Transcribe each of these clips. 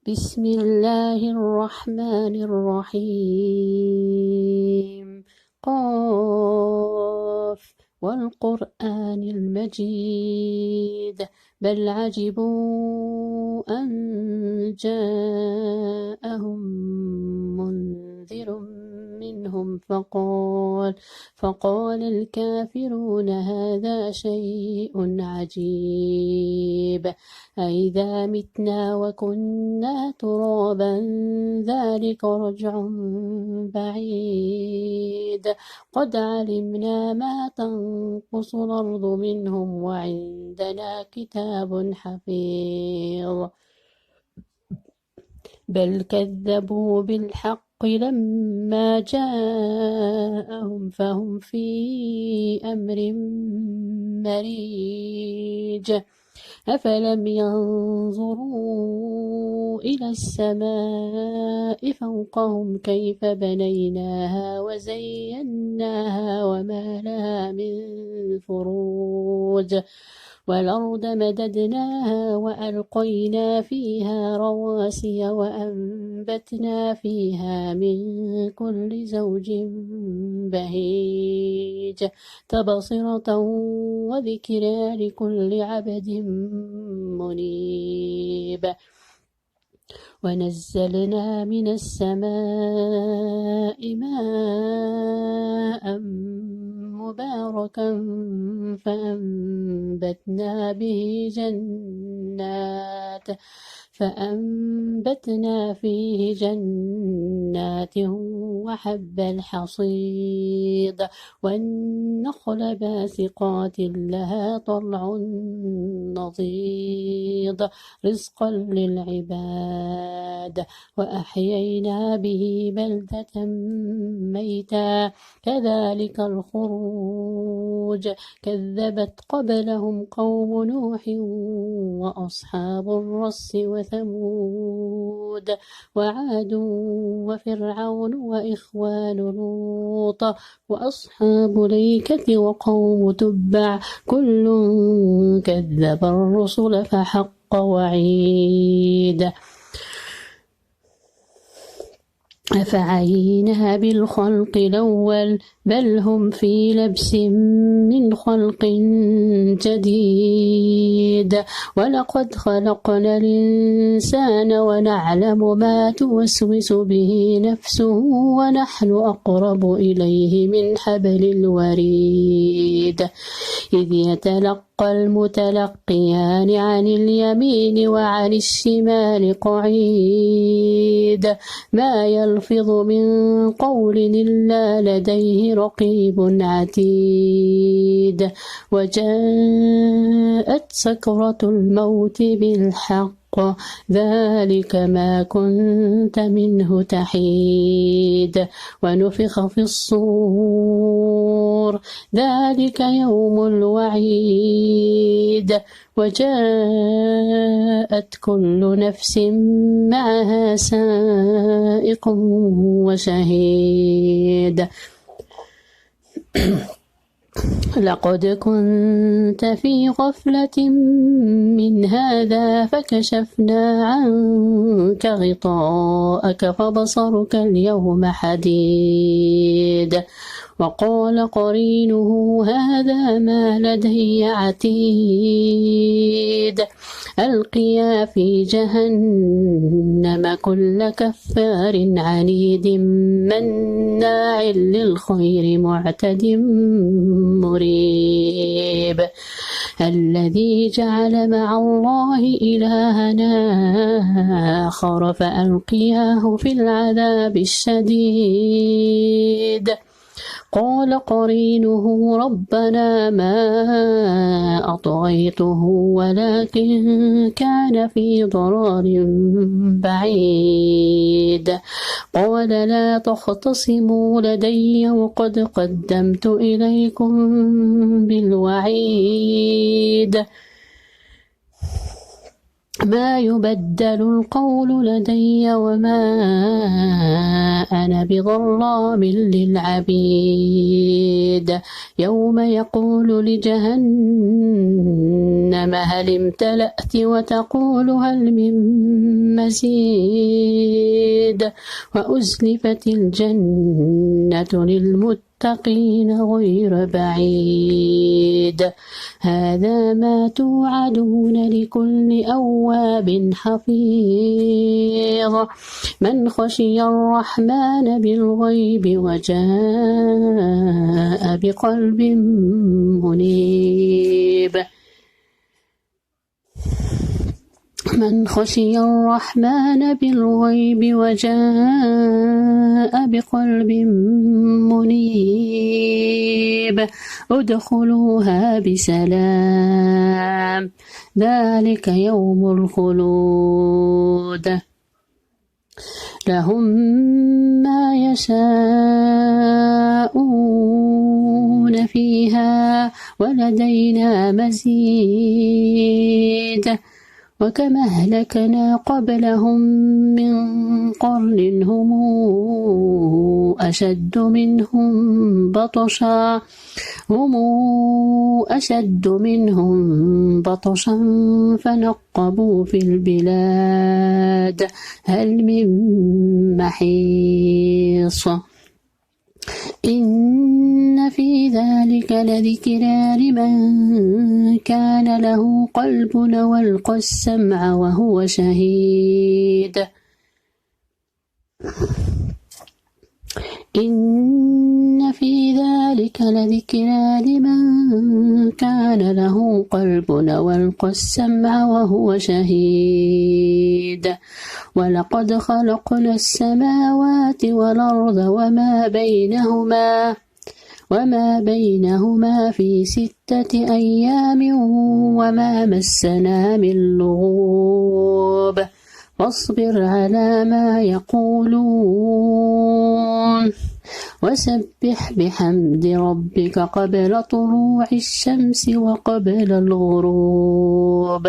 بسم الله الرحمن الرحيم قاف والقرآن المجيد بل عجبوا أن جاءهم منذر منهم فقال الكافرون هذا شيء عجيب أإذا متنا وكنا ترابا ذلك رجع بعيد قد علمنا ما تنقص الأرض منهم وعندنا كتاب حفيظ بل كذبوا بالحق لما جاءهم فهم في أمر مريج أفلم ينظروا إلى السماء فوقهم كيف بنيناها وزيناها وما لها من فروج والأرض مددناها وألقينا فيها رواسي وأنبتنا فيها من كل زوج بهيج تبصرة وذكرى لكل عبد منيب ونزلنا من السماء ماء مباركا فأنبتنا فيه جنات وحب الحصيد والنخل باسقات لها طلع نضيد رزقا للعباد وأحيينا به بلدة ميتا كذلك الخروج كذبت قبلهم قوم نوح وأصحاب الرس وثمود وعاد وفرعون وإخوان لوط وأصحاب الأيكة وقوم تبع كل كذب الرسل فحق وعيد أفعينا بالخلق الأول بل هم في لبس من خلق جديد ولقد خلقنا الإنسان ونعلم ما توسوس به نفسه ونحن أقرب إليه من حبل الوريد إذ يتلقى المتلقيان عن اليمين وعن الشمال قعيد ما يلفظ من قول إلا لديه رقيب عتيد وجاءت سكرة الموت بالحق ذلك ما كنت منه تحيد ونفخ في الصور ذلك يوم الوعيد وجاءت كل نفس معها سائق وشهيد لقد كنت في غفلة من هذا فكشفنا عنك غطاءك فبصرك اليوم حديد وقال قرينه هذا ما لدي عتيد ألقيا في جهنم كل كفار عنيد مناع للخير معتد مريب الذي جعل مع الله إلهنا آخر فألقياه في العذاب الشديد قال قرينه ربنا ما أطغيته ولكن كان في ضلال بعيد قال لا تختصموا لدي وقد قدمت إليكم بالوعيد ما يبدل القول لدي وما أنا بظلام للعبيد يوم يقول لجهنم هل امتلأت وتقول هل من مزيد وأزلفت الجنة للمتقين غير بعيد هذا ما توعدون لكل أواب حفيظ من خشي الرحمن بالغيب وجاء بقلب منيب من خشي الرحمن بالغيب وجاء بقلب منيب ادخلوها بسلام ذلك يوم الخلود لهم ما يشاءون فيها ولدينا مزيد وكما أهلكنا قبلهم من قرن هم أشد منهم بطشا فنقبوا في البلاد هل من محيص إن في ذلك لذكرى لمن كان له قلب والقى السمع وهو شهيد إن في ذلك لذكرى لمن كان له قلب والقى السمع وهو شهيد ولقد خلقنا السماوات والأرض وما بينهما في 6 أيام وما مسنا من لغوب فاصبر على ما يقولون وسبح بحمد ربك قبل طلوع الشمس وقبل الغروب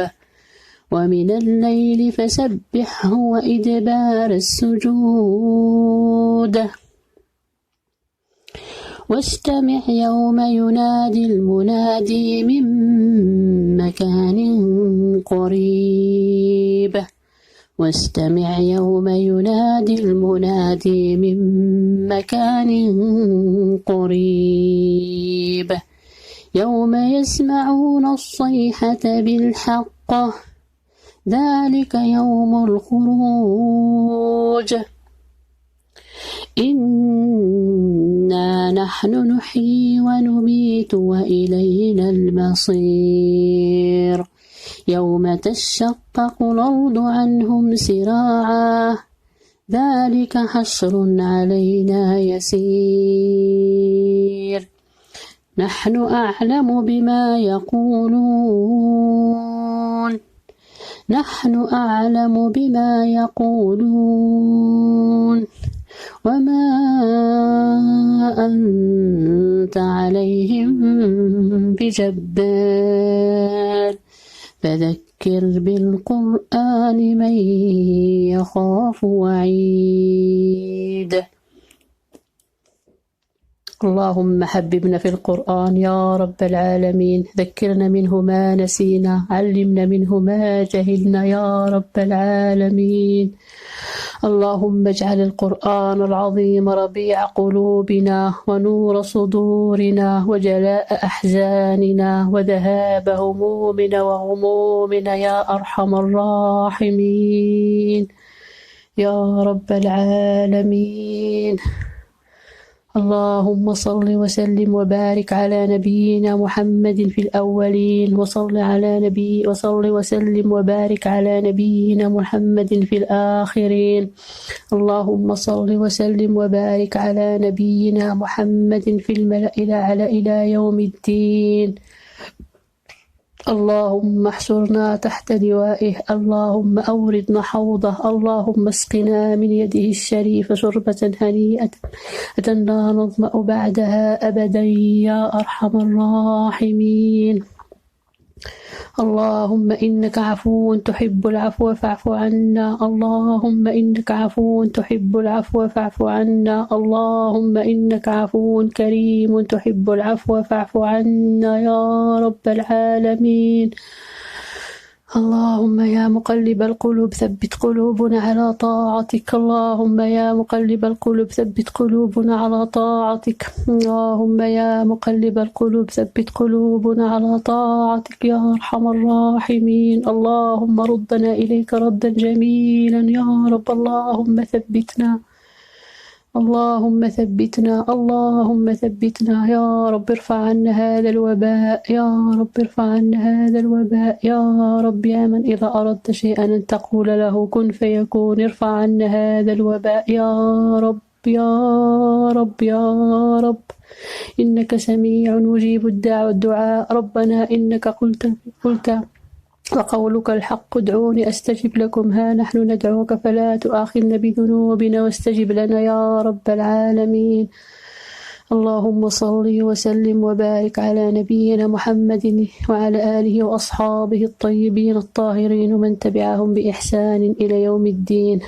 ومن الليل فسبحه وإدبار السجود واستمع يوم ينادي المنادي من مكان قريب واستمع يوم ينادي المنادي من مكان قريب يوم يسمعون الصيحة بالحق ذلك يوم الخروج إنا نحن نحيي ونميت وإلينا المصير يوم تشقق الأرض عنهم سراعا ذلك حشر علينا يسير نحن أعلم بما يقولون وما أنت عليهم بجبار فذكر بالقرآن من يخاف وعيد اللهم حببنا في القرآن يا رب العالمين ذكرنا منه ما نسينا علمنا منه ما جهلنا يا رب العالمين اللهم اجعل القرآن العظيم ربيع قلوبنا ونور صدورنا وجلاء أحزاننا وذهاب همومنا وغمومنا يا أرحم الراحمين يا رب العالمين اللهم صل وسلم وبارك على نبينا محمد في الأولين وصل وسلم وبارك على نبينا محمد في الآخرين اللهم صل وسلم وبارك على نبينا محمد في الملأ الأعلى إلى يوم الدين اللهم احشرنا تحت لوائه اللهم أوردنا حوضه اللهم اسقنا من يده الشريفة شربة هنيئة لا نظمأ بعدها أبدا يا أرحم الراحمين اللهم إنك عفو تحب العفو فاعف عنا. اللهم إنك عفو تحب العفو فاعف عنا. اللهم إنك عفو كريم تحب العفو فاعف عنا يا رب العالمين. اللهم يا مقلب القلوب ثبت قلوبنا على طاعتك. اللهم يا مقلب القلوب ثبت قلوبنا على طاعتك. اللهم يا مقلب القلوب ثبت قلوبنا على طاعتك يا أرحم الراحمين. اللهم ردنا إليك ردا جميلا يا رب. اللهم ثبتنا، اللهم ثبتنا، اللهم ثبتنا يا رب. ارفع عنا هذا الوباء يا رب، ارفع عنا هذا الوباء يا رب. يا من إذا أردت شيئا أن تقول له كن فيكون. ارفع عنا هذا الوباء يا رب يا رب يا رب. إنك سميع مجيب الدعاء. ربنا إنك قلت وقولك الحق ادعوني أستجب لكم. ها نحن ندعوك فلا تؤاخذنا بذنوبنا واستجب لنا يا رب العالمين. اللهم صل وسلم وبارك على نبينا محمد وعلى آله وأصحابه الطيبين الطاهرين ومن تبعهم بإحسان إلى يوم الدين.